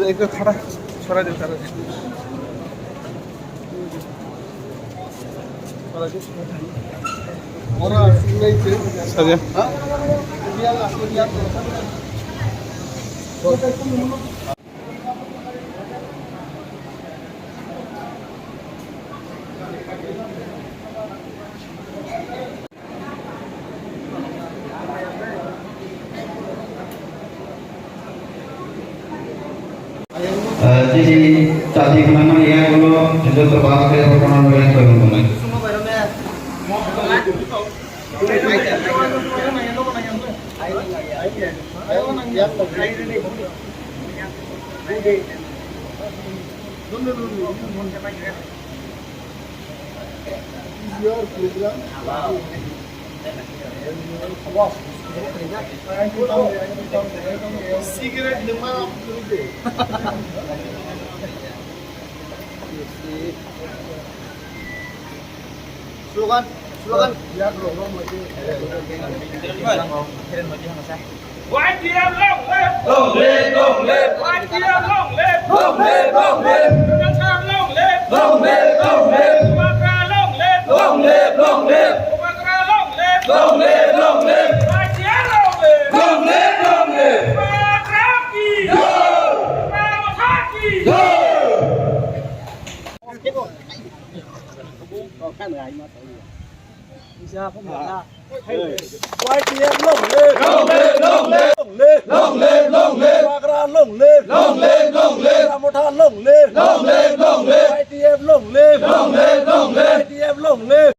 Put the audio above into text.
एक खड़ा छोड़ा दे सारा jadi tadi kemana ya kalau sudah terbahas ke perkenalan yang teman-teman. Cigarette lima slogan ya bro YTM long live, long live. YTM long live, long live, long live. Long live, long live, long live. Long live, long live, long live. Long live, long live. YTM long live, long live, long live. Makraki, go. Makraki, go. YTM long live, long live, long live, long live, long live, long live, long live, long live, Ramotha long live, long live, long live, YTM long live, long live, long live, YTM long live.